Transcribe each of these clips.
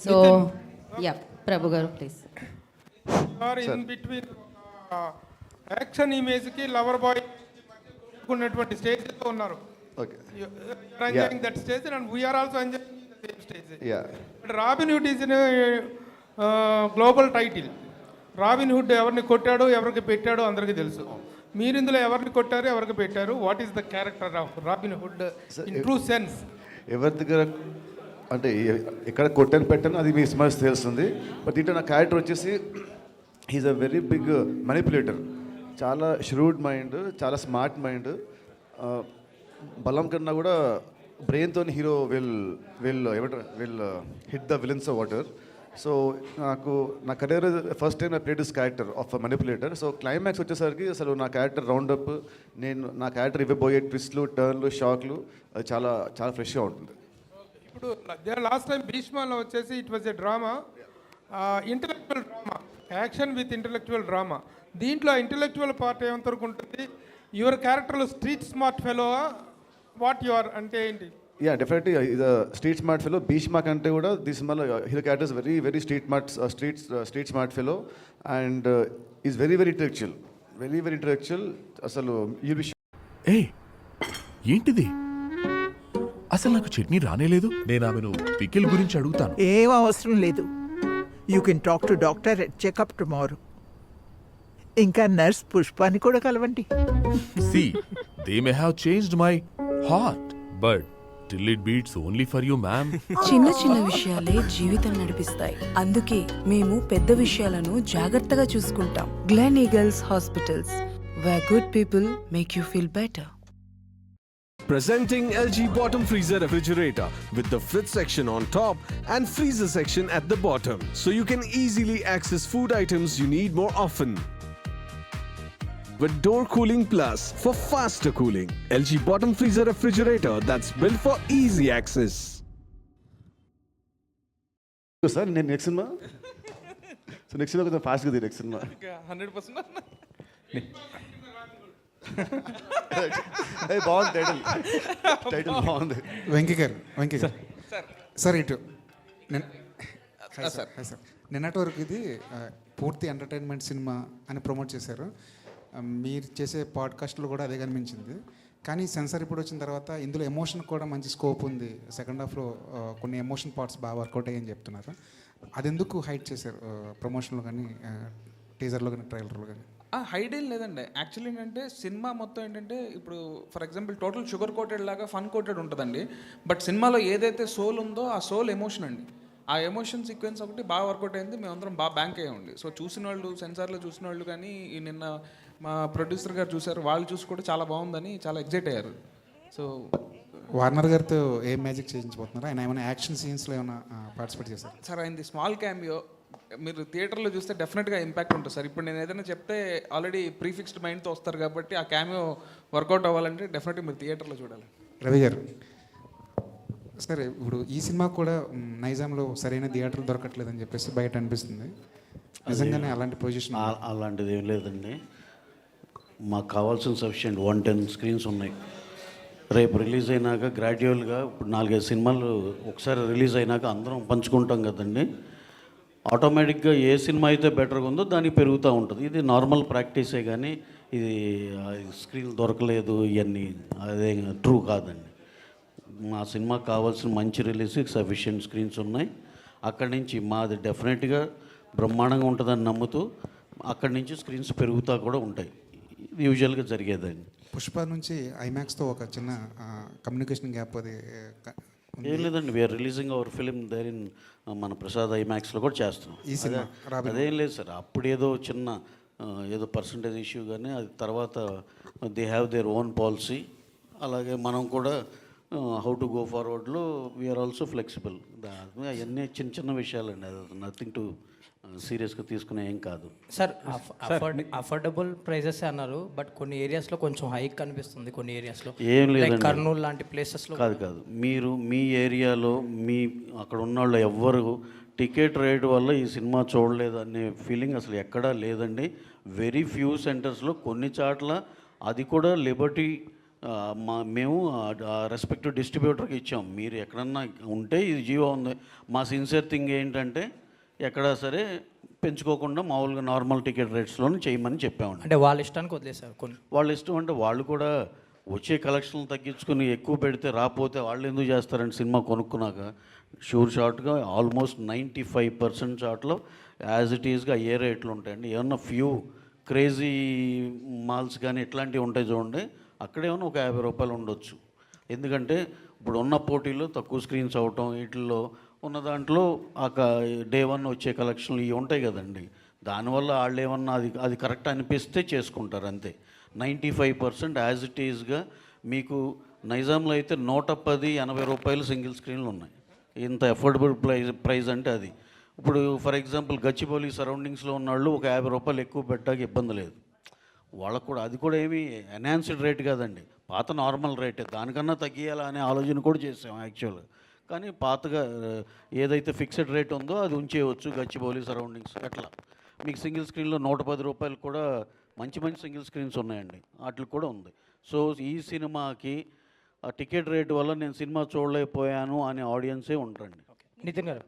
So yeah Prabhu garu please. Or in between action ఇమేజ్కి lover boy ఉన్నటువంటి స్టేజ్లో ఉన్నారు. Okay. Enjoying that stage and we're also enjoying the same stage. Yeah. Robin Hood is global title. Robin Hood ఎవరిని కొట్టాడో ఎవరికి పెట్టాడో అందరికీ తెలుసు. మీరు ఇందులో ఎవరిని కొట్టారు, ఎవరికి పెట్టారు? What is the character of robin hood in true sense? ఎవరి దగ్గర అంటే ఎక్కడ కొట్టాను పెట్టాను అది మీ స్మైల్స్ తెలుస్తుంది. బట్ దీంట్లో నా క్యారెక్టర్ వచ్చేసి he is a very big manipulator. చాలా ష్రూడ్ మైండ్, చాలా స్మార్ట్ మైండ్. బలం కన్నా కూడా బ్రెయిన్తో hero will hit the villains of water. So నా career first time I played this character of manipulator. So climax వచ్చేసరికి అసలు నా క్యారెక్టర్ రౌండప్, నా క్యారెక్టర్ ఇవ్వబోయే ట్విస్ట్లు, టర్న్లు, షాక్లు అది చాలా చాలా ఫ్రెష్గా ఉంటుంది. ఇప్పుడు లాస్ట్ టైం భీష్మలో వచ్చేసి it was a drama, intellectual drama, action with intellectual drama. దీంట్లో ఇంటలెక్చువల్ పార్ట్ ఏమంతవరకు ఉంటుంది? యువర్ క్యారెక్టర్లో street smart fellow what you are అంటే ఏంటి? యా డెఫినెట్లీ ఇది స్ట్రీట్ స్మార్ట్ ఫెలో. భీష్మా కంటే కూడా దిస్ సినిమాలో hero character is very very street smart fellow and is very very intellectual. అసలు యూ బి ఏ ఏంటిది? అసలు నాకు చట్నీ రానేలేదు. నేను ఆమెను పికిల్ గురించి అడుగుతాను. ఏం అవసరం లేదు. You can talk to doctor at checkup tomorrow. ఇంకా నర్స్ పుష్పాన్ని కూడా కలవండి. See, they may have changed my heart, but till it beats only for you, ma'am. చిన్న చిన్న విషయాలే జీవితం నడిపిస్తాయి. అందుకే మేము పెద్ద విషయాలను జాగ్రత్తగా చూసుకుంటాం. Glenn eagles hospitals, where good people make you feel better. Presenting LG bottom freezer refrigerator with the fridge section on top and freezer section at the bottom, so you can easily access food items you need more often. With door cooling plus for faster cooling. LG bottom freezer refrigerator that's built for easy access. Sir నేను next cinema కొంచెం ఫాస్ట్గా the next cinema 100% బాగుంది title బాగుంది. వెంకీ గారు sir ఇటు sir నిన్నటి వరకు ఇది పూర్తి ఎంటర్టైన్మెంట్ సినిమా అని ప్రమోట్ చేశారు. మీరు చేసే పాడ్కాస్ట్లో కూడా అదే కనిపించింది. కానీ సెన్సార్ ఇప్పుడు వచ్చిన తర్వాత ఇందులో ఎమోషన్ కూడా మంచి స్కోప్ ఉంది. సెకండ్ హాఫ్లో కొన్ని ఎమోషన్ పార్ట్స్ బాగా వర్కౌట్ అయ్యని చెప్తున్నారు. అది ఎందుకు హైడ్ చేశారు ప్రమోషన్లో కానీ, టీజర్లో కానీ, ట్రైలర్లో కానీ? హైడ్ ఏం లేదండి. యాక్చువల్లీ ఏంటంటే సినిమా మొత్తం ఏంటంటే ఇప్పుడు for example total sugar coated లాగా ఫన్ కోటెడ్ ఉంటుందండి. బట్ సినిమాలో ఏదైతే సోల్ ఉందో ఆ సోల్ ఎమోషన్ అండి. ఆ ఎమోషన్ సీక్వెన్స్ ఒకటి బాగా వర్కౌట్ అయింది. మేమందరం బాగా బ్యాంక్ అయ్యండి. సో చూసిన వాళ్ళు, సెన్సార్లో చూసిన వాళ్ళు కానీ, ఈ నిన్న మా ప్రొడ్యూసర్ గారు చూశారు, వాళ్ళు చూసి కూడా చాలా బాగుందని చాలా ఎగ్జైట్ అయ్యారు. సో వార్నర్ గారితో ఏం మ్యాజిక్ చేయించబోతున్నారు? ఆయన ఏమైనా యాక్షన్ సీన్స్లో ఏమైనా పార్టిసిపేట్ చేశారు? సార్ అయింది స్మాల్ క్యామియో. మీరు థియేటర్లో చూస్తే డెఫినెట్గా ఇంపాక్ట్ ఉంటుంది సార్. ఇప్పుడు నేను ఏదైనా చెప్తే ఆల్రెడీ ప్రీఫిక్స్డ్ మైండ్తో వస్తారు కాబట్టి ఆ క్యామియో వర్కౌట్ అవ్వాలంటే డెఫినెట్గా మీరు థియేటర్లో చూడాలి. రవి గారు సార్, ఇప్పుడు ఈ సినిమా కూడా నైజాంలో సరైన థియేటర్లు దొరకట్లేదని చెప్పేసి బయట అనిపిస్తుంది. నిజంగానే అలాంటి పొజిషన్? అలాంటిది ఏం లేదండి. మాకు కావాల్సిన సఫిషియెంట్ 110 స్క్రీన్స్ ఉన్నాయి. రేపు రిలీజ్ అయినాక గ్రాడ్యువల్గా ఇప్పుడు 4-5 సినిమాలు ఒకసారి రిలీజ్ అయినాక అందరం పంచుకుంటాం కదండి. ఆటోమేటిక్గా ఏ సినిమా అయితే బెటర్గా ఉందో దానికి పెరుగుతూ ఉంటుంది. ఇది నార్మల్ ప్రాక్టీసే కానీ ఇది స్క్రీన్ దొరకలేదు ఇవన్నీ అదే ట్రూ కాదండి. మా సినిమాకి కావాల్సిన మంచి రిలీజ్కి సఫిషియెంట్ స్క్రీన్స్ ఉన్నాయి. అక్కడి నుంచి మాది డెఫినెట్గా బ్రహ్మాండంగా ఉంటుందని నమ్ముతూ అక్కడి నుంచి స్క్రీన్స్ పెరుగుతూ కూడా ఉంటాయి. ఇది యూజువల్గా జరిగేదండి. పుష్ప నుంచి ఐమాక్స్తో ఒక చిన్న కమ్యూనికేషన్ గ్యాప్ అది ఏం లేదండి. We're releasing our film there in మన ప్రసాద్ ఐమాక్స్లో కూడా చేస్తున్నాం. ఈ సినిమా అదేం లేదు సార్. అప్పుడు ఏదో చిన్న ఏదో పర్సంటేజ్ ఇష్యూ కానీ అది తర్వాత they have their own policy. అలాగే మనం కూడా హౌ టు గో ఫార్వర్డ్లో వీఆర్ ఆల్సో ఫ్లెక్సిబుల్. అవన్నీ చిన్న చిన్న విషయాలండి. అది నథింగ్ టు సీరియస్గా తీసుకునే ఏం కాదు సార్. అఫోర్డబుల్ ప్రైజెస్ అన్నారు, బట్ కొన్ని ఏరియాస్లో కొంచెం హైక్ కనిపిస్తుంది. కొన్ని ఏరియాస్లో ఏం లేదు. కర్నూలు లాంటి ప్లేసెస్లో కాదు. మీరు మీ ఏరియాలో మీ అక్కడ ఉన్న వాళ్ళు ఎవ్వరు టికెట్ రేట్ వల్ల ఈ సినిమా చూడలేదు అనే ఫీలింగ్ అసలు ఎక్కడా లేదండి. వెరీ ఫ్యూ సెంటర్స్లో, కొన్ని చాట్ల అది కూడా లిబర్టీ మేము రెస్పెక్టివ్ డిస్ట్రిబ్యూటర్కి ఇచ్చాం. మీరు ఎక్కడన్నా ఉంటే ఇది జియో ఉంది. మా సిన్సియర్ థింగ్ ఏంటంటే ఎక్కడా సరే పెంచుకోకుండా మామూలుగా నార్మల్ టికెట్ రేట్స్లోనే చేయమని చెప్పామండి. అంటే వాళ్ళ ఇష్టానికి వదిలేసారు కొన్ని. వాళ్ళ ఇష్టం అంటే వాళ్ళు కూడా వచ్చే కలెక్షన్లు తగ్గించుకుని ఎక్కువ పెడితే రాకపోతే వాళ్ళు ఎందుకు చేస్తారండి సినిమా కొనుక్కున్నాక. షూర్ షార్ట్గా ఆల్మోస్ట్ 95% షార్ట్లో యాజ్ ఇట్ ఈస్గా ఏ రేట్లు ఉంటాయండి. ఏమన్నా ఫ్యూ క్రేజీ మాల్స్ కానీ ఇట్లాంటివి ఉంటాయి చూడండి, అక్కడేమన్నా ఒక 50 రూపాయలు ఉండొచ్చు. ఎందుకంటే ఇప్పుడు ఉన్న పోటీలో తక్కువ స్క్రీన్స్ అవటం వీటిల్లో ఉన్న దాంట్లో డే 1 వచ్చే కలెక్షన్లు ఇవి ఉంటాయి కదండి, దానివల్ల వాళ్ళు ఏమన్నా అది కరెక్ట్ అనిపిస్తే చేసుకుంటారు అంతే. 95% యాజ్ ఇట్ ఈస్గా మీకు నైజాంలో అయితే 110-80 రూపాయలు సింగిల్ స్క్రీన్లు ఉన్నాయి. ఇంత అఫోర్డబుల్ ప్రైస్ అంటే అది. ఇప్పుడు ఫర్ ఎగ్జాంపుల్ గచ్చిబౌలి సరౌండింగ్స్లో ఉన్న వాళ్ళు ఒక 50 రూపాయలు ఎక్కువ పెట్టడానికి ఇబ్బంది లేదు వాళ్ళకు కూడా. అది కూడా ఏమీ ఎన్హాన్స్డ్ రేట్ కాదండి, పాత నార్మల్ రేటే. దానికన్నా తగ్గియాలా అనే ఆలోచన కూడా చేసాం యాక్చువల్గా. కానీ పాతగా ఏదైతే ఫిక్స్డ్ రేట్ ఉందో అది ఉంచేయవచ్చు గచ్చిబౌలి సరౌండింగ్స్. అట్లా మీకు సింగిల్ స్క్రీన్లో 110 రూపాయలు కూడా మంచి మంచి సింగిల్ స్క్రీన్స్ ఉన్నాయండి, వాటికి కూడా ఉంది. సో ఈ సినిమాకి ఆ టికెట్ రేట్ వల్ల నేను సినిమా చూడలేకపోయాను అనే ఆడియన్సే ఉంటారండి. నితిన్ గారు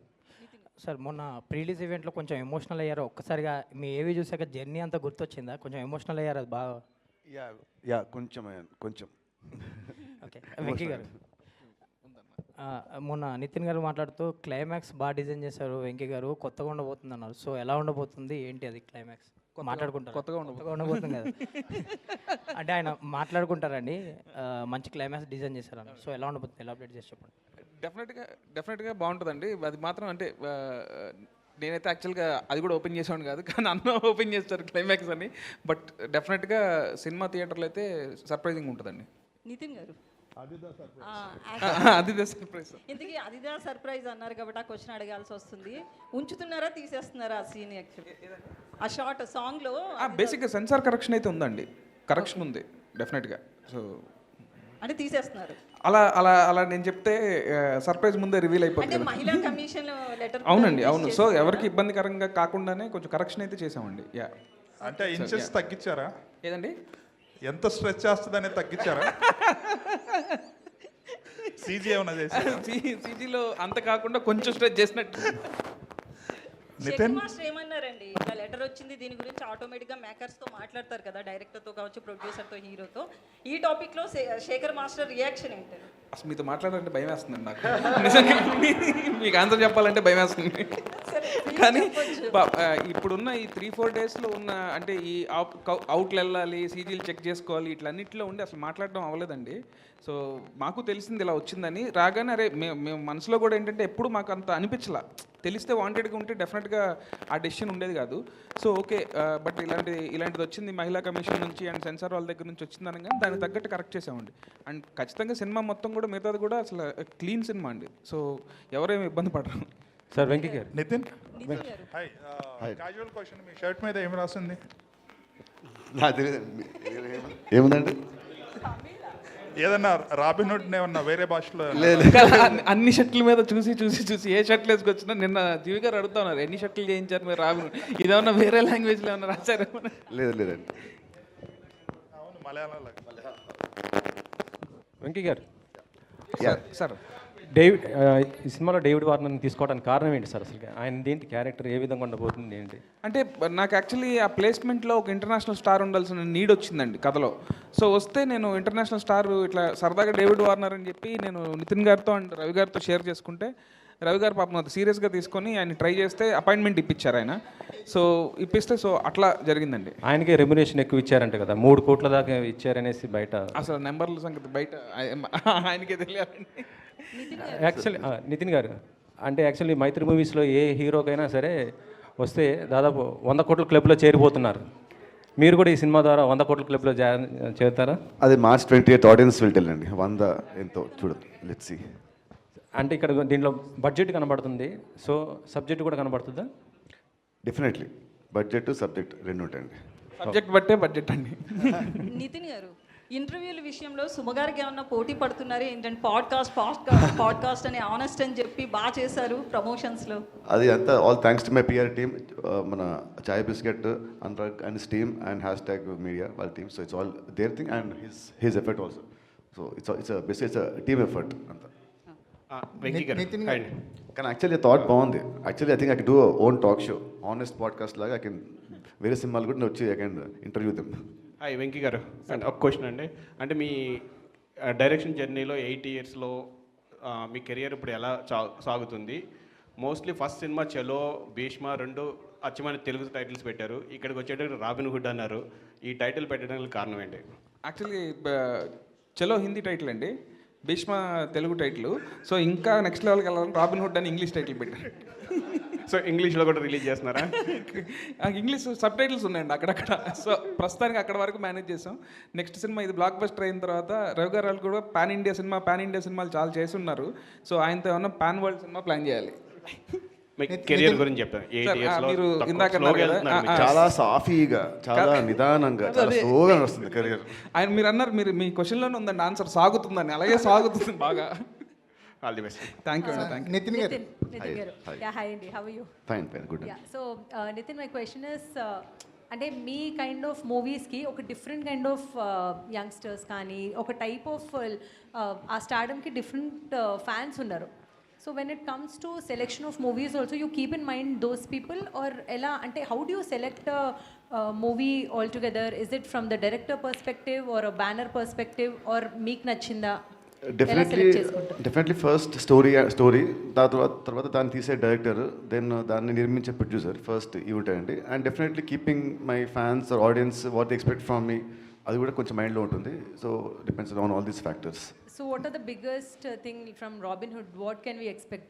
సార్, మొన్న ప్రీలీజ్ ఈవెంట్లో కొంచెం ఎమోషనల్ అయ్యారు. ఒక్కసారిగా మీ ఏవి చూసాక జర్నీ అంతా గుర్తొచ్చిందా? కొంచెం ఎమోషనల్ అయ్యారు అది బాగా. యా కొంచెం. ఓకే వెంకీ గారు, మొన్న నితిన్ గారు మాట్లాడుతూ క్లైమాక్స్ బాగా డిజైన్ చేశారు వెంకీ గారు, కొత్తగా ఉండబోతుంది అన్నారు. సో ఎలా ఉండబోతుంది ఏంటి అది క్లైమాక్స్? మాట్లాడుకుంటారు కొత్తగా ఉండబోతుంది కదా అంటే ఆయన మాట్లాడుకుంటారండి, మంచి క్లైమాక్స్ డిజైన్ చేశారు అన్నారు. సో ఎలా ఉండబోతుంది, ఎలా అప్డేట్ చేసి చెప్పండి. డెఫినెట్గా బాగుంటుందండి. అది మాత్రం అంటే నేనైతే యాక్చువల్గా అది కూడా ఓపెన్ చేసేవాడిని కాదు, కానీ అన్న ఓపెన్ చేస్తారు క్లైమాక్స్ అని. బట్ డెఫినెట్గా సినిమా థియేటర్లో అయితే సర్ప్రైజింగ్ ఉంటుందండి. నితిన్ గారు, అదిదా సర్ప్రైజ్. ఇంతకీ అదిదా సర్ప్రైజ్ అన్నారు కాబట్టి ఆ క్వశ్చన్ అడగాల్సి వస్తుంది. ఉంచుతున్నారా తీసేస్తున్నారా ఆ సీన్? ఆ షార్ట్ సాంగ్లో బేసిక్గా సెన్సార్ కరెక్షన్ అయితే ఉందండి, కరెక్షన్ ఉంది డెఫినెట్గా. సో అంటే తీసేస్తున్నారు అలా అలా అలా నేను చెప్తే సర్ప్రైజ్ ముందే రివీల్ అయిపోతుంది. మహిళా కమిషన్ లెటర్ అవునండి, అవును. సో ఎవరికి ఇబ్బందికరంగా కాకుండానే కొంచెం కరెక్షన్ అయితే చేసామండి. యా అంటే ఇంచెస్ తగ్గించారా? ఏదండి, ఎంత స్ట్రెచ్ చేస్తుంది అనేది తగ్గించారా? సీజీ ఏమన్నా చేశారా? సీజీలో అంత కాకుండా కొంచెం స్ట్రెచ్ చేసినట్టు. నితిన్ మాస్టర్ ఏమన్నారండి, ఇలా లెటర్ వచ్చింది దీని గురించి ఆటోమేటిక్గా మేకర్స్తో మాట్లాడతారు కదా, డైరెక్టర్తో కావచ్చు, ప్రొడ్యూసర్తో, హీరోతో. ఈ టాపిక్లో శేఖర్ మాస్టర్ రియాక్షన్ ఏంటారు? అసలు మీతో మాట్లాడాలంటే భయం వేస్తుందండి నాకు, నిజంగా. మీకు ఆన్సర్ చెప్పాలంటే భయం వేస్తుంది. కానీ ఇప్పుడున్న ఈ 3-4 డేస్లో ఉన్న అంటే ఈ అవుట్లు వెళ్ళాలి, సీజీలు చెక్ చేసుకోవాలి, ఇట్లన్నింటిలో ఉండి అసలు మాట్లాడడం అవ్వలేదండి. సో మాకు తెలిసింది ఇలా వచ్చిందని. రాగానే అరే మేము మనసులో కూడా ఏంటంటే ఎప్పుడు మాకు అంత అనిపించలా. తెలిస్తే వాంటెడ్గా ఉంటే డెఫినెట్గా ఆ డెసిషన్ ఉండేది కాదు. సో ఓకే, బట్ ఇలాంటిది వచ్చింది మహిళా కమిషన్ నుంచి అండ్ సెన్సార్ వాళ్ళ దగ్గర నుంచి వచ్చిందని, కానీ దానికి తగ్గట్టు కరెక్ట్ చేసామండి. అండ్ ఖచ్చితంగా సినిమా మొత్తం కూడా మిగతాది కూడా అసలు క్లీన్ సినిమా అండి. సో ఎవరేమి ఇబ్బంది పడరు. సార్ వెంకీ గారు. నితిన్ హాయ్, క్యాజువల్ క్వశ్చన్, మీ షర్ట్ మీద ఏమి రాస్తుంది? ఏముందండి? ఏదన్నా రాబిన్హుడ్ ఏమన్నా వేరే భాషలో? అన్ని షర్ట్ల మీద చూసి ఏ షర్ట్లు వేసుకొచ్చినా నిన్న జీవి గారు అడుగుతా ఉన్నారు, ఎన్ని షర్ట్లు చేయించారు మీరు రాబిన్హుడ్, ఇదేమన్నా వేరే లాంగ్వేజ్లో ఏమన్నా రాశారు? లేదండి. అవును, మలయాళం. వెంకీ గారు సార్, ఈ సినిమాలో డేవిడ్ వార్నర్ని తీసుకోవడానికి కారణం ఏంటి సార్? అసలు ఆయన దేంటి క్యారెక్టర్ ఏ విధంగా ఉండబోతుంది ఏంటి? అంటే నాకు యాక్చువల్లీ ఆ ప్లేస్మెంట్లో ఒక ఇంటర్నేషనల్ స్టార్ ఉండాల్సిన నీడ్ వచ్చిందండి కథలో. సో వస్తే నేను ఇంటర్నేషనల్ స్టార్ ఇట్లా సరదాగా డేవిడ్ వార్నర్ అని చెప్పి నేను నితిన్ గారితో అండ్ రవి గారితో షేర్ చేసుకుంటే, రవి గారు పాపం అది సీరియస్గా తీసుకొని ఆయన ట్రై చేస్తే అపాయింట్మెంట్ ఇప్పించారు ఆయన. సో ఇప్పిస్తే సో అట్లా జరిగిందండి. ఆయనకి రెమ్యునేషన్ ఎక్కువ ఇచ్చారంట కదా, 3 కోట్ల దాకా ఇచ్చారనేసి బయట. అసలు నెంబర్ల సంగతి బయట ఆయనకే తెలియాలండి. యాక్చువల్లీ నితిన్ గారు అంటే యాక్చువల్లీ మైత్రి మూవీస్లో ఏ హీరోకైనా సరే వస్తే దాదాపు 100 కోట్ల క్లబ్లో చేరిపోతున్నారు. మీరు కూడా ఈ సినిమా ద్వారా 100 కోట్ల క్లబ్లో చేరుతారా? అది March 28 ఆడియన్స్ విల్ టెల్ అండి. 100 ఎంతో చూడండి, లెట్స్ సీ. అంటే ఇక్కడ దీంట్లో బడ్జెట్ కనబడుతుంది, సో సబ్జెక్ట్ కూడా కనబడుతుందా? డెఫినెట్లీ బడ్జెట్ సబ్జెక్ట్ రెండు ఉంటాయండి. సబ్జెక్ట్ బట్టే బడ్జెట్ అండి. నితిన్ గారు, ఇంటర్వ్యూల విషయంలో సుమగారికి ఏమన్నా పోటీ పడుతున్నారు ఏంటంటే? పాడ్కాస్ట్ అని ఆనెస్ట్ అని చెప్పి బాగా చేశారు ప్రమోషన్స్లో. అది అంతా all thanks to my PR team, మన Chai Bisket, Anurag and team and #media వాళ్ళ టీమ్. So it's all their thing and his effort also. So it's basic it's team effort అంతా. కానీ యాక్చువల్లీ థాట్ బాగుంది. Actually I think I can do own talk show, honest podcast లాగా. I can వేరే సినిమాలు కూడా నేను వచ్చి I can interview them. Hi Venky garu, and ఒక క్వశ్చన్ అండి. అంటే మీ డైరెక్షన్ జర్నీలో 8 yearsలో మీ కెరియర్ ఇప్పుడు ఎలా సాగుతుంది? మోస్ట్లీ ఫస్ట్ సినిమా చలో, భీష్మ 2 అచ్చమైన తెలుగు టైటిల్స్ పెట్టారు. ఇక్కడికి వచ్చేటప్పుడు రాబిన్ హుడ్ అన్నారు. ఈ టైటిల్ పెట్టడానికి కారణం ఏంటి? యాక్చువల్లీ చలో హిందీ టైటిల్ అండి, భీష్మ తెలుగు టైటిల్. సో ఇంకా నెక్స్ట్ లెవెల్కి వెళ్ళాలని రాబిన్ హుడ్ అని ఇంగ్లీష్ టైటిల్ పెట్టారు. సో ఇంగ్లీష్లో కూడా రిలీజ్ చేస్తున్నారా? ఇంగ్లీష్ సబ్ టైటిల్స్ ఉన్నాయండి అక్కడక్కడ. సో ప్రస్తుతానికి అక్కడ వరకు మేనేజ్ చేసాం. నెక్స్ట్ సినిమా ఇది బ్లాక్ బస్టర్ అయిన తర్వాత రవి గారు వాళ్ళు కూడా పాన్ ఇండియా సినిమాలు చాలా చేసి ఉన్నారు. సో ఆయనతో ఏమన్నా పాన్ వరల్డ్ సినిమా ప్లాన్ చేయాలి. కెరియర్ గురించి చెప్తాను. 8 yearsలో మీరు తక్కువ ఇందాక slow గా అన్నారు కదా, వెళ్తున్నారు. చాలా సాఫీగా, చాలా నిదానంగా, చాలా స్లోగా వస్తుంది కెరియర్. ఆయన మీరు అన్నారు, మీరు మీ క్వశ్చన్లోనే ఉందండి ఆన్సర్, సాగుతుందని. అలాగే సాగుతుంది బాగా. All the best. Thank you అండి. Thank you. Nithin garu. Nithin garu, hi అండి, how are you? Fine good. So Nithin, my question is, అంటే మీ కైండ్ ఆఫ్ మూవీస్కి ఒక డిఫరెంట్ కైండ్ ఆఫ్ యంగ్స్టర్స్ కానీ ఒక టైప్ ఆఫ్ ఆ స్టార్డమ్కి డిఫరెంట్ ఫ్యాన్స్ ఉన్నారు. So when it comes to selection of movies also you keep in mind those people, or ఎలా, అంటే how do you select movie all together? Is it from the director perspective or banner perspective, or మీకు నచ్చిందా? Definitely first story తర్వాత దాన్ని తీసే director, then దాన్ని నిర్మించే producer, first ఇవి ఉంటాయండి. And definitely keeping my fans or audience what they expect from me, అది కూడా కొంచెం మైండ్లో ఉంటుంది. So depends on all these factors. So what are the biggest thing from Robin Hood? What can we expect?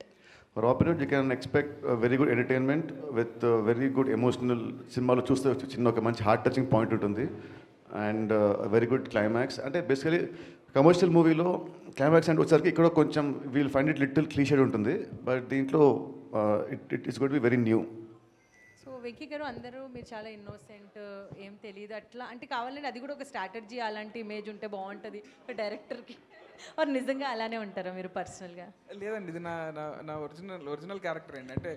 Robin Hood, you can expect very good entertainment with very good emotional. సినిమాలో చూస్తే చిన్న ఒక మంచి heart touching point ఉంటుంది, and very good climax. అంటే basically commercial మూవీలో climax అంటే వచ్చేసరికి ఇక్కడ కొంచెం we'll find it little cliched ఉంటుంది, బట్ దీంట్లో it is got be very new. So Venky garu, అందరూ మీరు చాలా ఇన్నోసెంట్, ఏం తెలియదు అట్లా అంటే కావాలంటే అది కూడా ఒక స్ట్రాటజీ, అలాంటి ఇమేజ్ ఉంటే బాగుంటుంది డైరెక్టర్కి, ఆర్ నిజంగా అలానే ఉంటారా మీరు పర్సనల్గా? లేదండి, ఇది నా ఒరిజినల్ క్యారెక్టర్ అండి. అంటే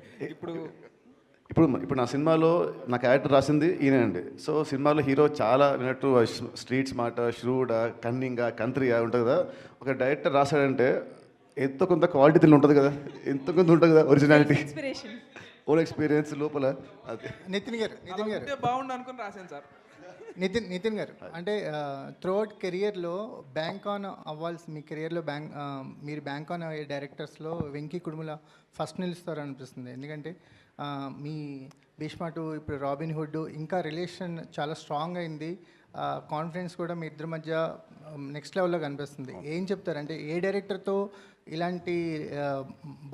ఇప్పుడు నా సినిమాలో నా క్యారెక్టర్ రాసింది ఈయనే అండి. సో సినిమాలో హీరో చాలా విన్నట్టు స్ట్రీట్ స్మార్ట్, ష్రూడ్, కన్నింగ్, కంత్రీగా ఉంటుంది కదా. ఒక డైరెక్టర్ రాశాడంటే ఎంతో కొంత క్వాలిటీ ఉంటుంది కదా, ఎంతో కొంత ఉంటుంది కదా ఒరిజినాలిటీ, ఓన్ ఎక్స్పీరియన్స్ లోపల. అది నితిన్ గారు బాగుండు అనుకుని రాశాను సార్. నితిన్ గారు, అంటే త్రూఅవుట్ కెరియర్లో బ్యాంక్ ఆన్ మీ కెరియర్లో మీరు బ్యాంక్ ఆన్ అయ్యే డైరెక్టర్స్లో వెంకీ కుడుముల ఫస్ట్ నిలుస్తారు అనిపిస్తుంది. ఎందుకంటే మీ భీష్మ 2, ఇప్పుడు రాబిన్ హుడ్, ఇంకా రిలేషన్ చాలా స్ట్రాంగ్ అయింది, కాన్ఫిడెన్స్ కూడా మీ ఇద్దరి మధ్య నెక్స్ట్ లెవెల్లో కనిపిస్తుంది. ఏం చెప్తారు, అంటే ఏ డైరెక్టర్తో ఇలాంటి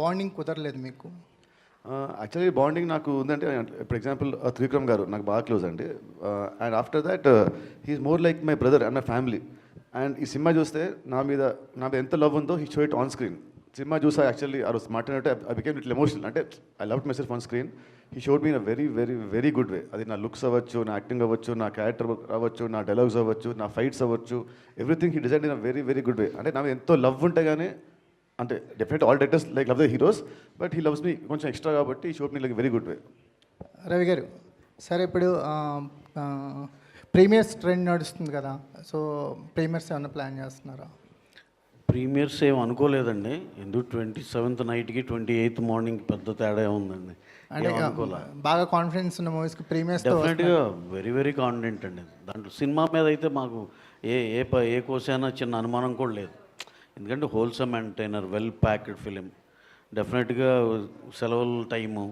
బాండింగ్ కుదరలేదు మీకు? యాక్చువల్లీ బాండింగ్ నాకు ఉందంటే, ఫర్ ఎగ్జాంపుల్ త్రివిక్రమ్ గారు నాకు బాగా క్లోజ్ అండి. And after that he's more like my brother and my family. And ఈ సినిమా చూస్తే నా మీద ఎంత లవ్ ఉందో he show it on screen. సినిమా చూసా యాక్చువల్లీ ఆ రోజు మాట్లాడినట్టు ఐ బికేమ్ లిటిల్ ఎమోషనల్. అంటే I love my self on screen. He showed me in a very very very good way. అది నా లుక్స్ అవ్వచ్చు, నా యాక్టింగ్ అవ్వచ్చు, నా క్యారెక్టర్ అవ్వచ్చు, నా డైలాగ్స్ అవ్వచ్చు, నా ఫైట్స్ అవ్వచ్చు, everything he design in a very very good వే. అంటే నా మీద ఎంతో లవ్ ఉంటే కానీ, అంటే definite all directors like love the heroes, but he loves me కొంచెం ఎక్స్ట్రా కాబట్టి showed me like very good వే. రవి గారు, సరే ఇప్పుడు ప్రీమియర్స్ ట్రెండ్ నడుస్తుంది కదా, సో ప్రీమియర్స్ ఏమైనా ప్లాన్ చేస్తున్నారా? ప్రీమియర్స్ ఏం అనుకోలేదండి. ఎందుకు 27th నైట్కి 28th మార్నింగ్ పెద్ద తేడా ఉందండి. అంటే బాగా కాన్ఫిడెన్స్ ఉన్న మూవీస్కి ప్రీమియర్స్ డెఫినెట్గా వెరీ వెరీ కాన్ఫిడెంట్ అండి. దాంట్లో సినిమా మీద అయితే మాకు ఏ కోసైనా చిన్న అనుమానం కూడా లేదు. ఎందుకంటే wholesome entertainer, well packed film. డెఫినెట్గా సెలవుల టైము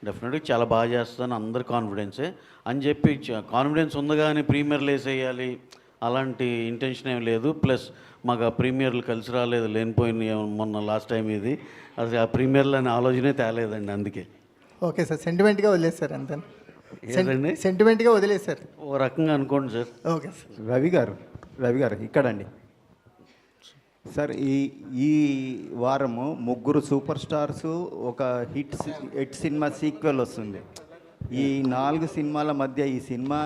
డెఫినెట్గా చాలా బాగా చేస్తుందని అందరు కాన్ఫిడెన్సే అని చెప్పి కాన్ఫిడెన్స్ ఉంది కానీ ప్రీమియర్లు వేసేయాలి అలాంటి ఇంటెన్షన్ ఏం లేదు. ప్లస్ మాకు ఆ ప్రీమియర్లు కలిసి రాలేదు, లేనిపోయిన మొన్న లాస్ట్ టైం ఇది అసలు ఆ ప్రీమియర్లు అనే ఆలోచనే తేలేదండి. అందుకే ఓకే సార్, సెంటిమెంట్గా వదిలేస్తారు అంతే. ఏదండి సెంటిమెంట్గా వదిలేస్తారు ఓ రకంగా అనుకోండి సార్. Okay sir. రవి గారు ఇక్కడండి సార్. ఈ వారము 3 సూపర్ స్టార్స్, ఒక హిట్ సినిమా సీక్వెల్ వస్తుంది. ఈ 4 సినిమాల మధ్య ఈ సినిమా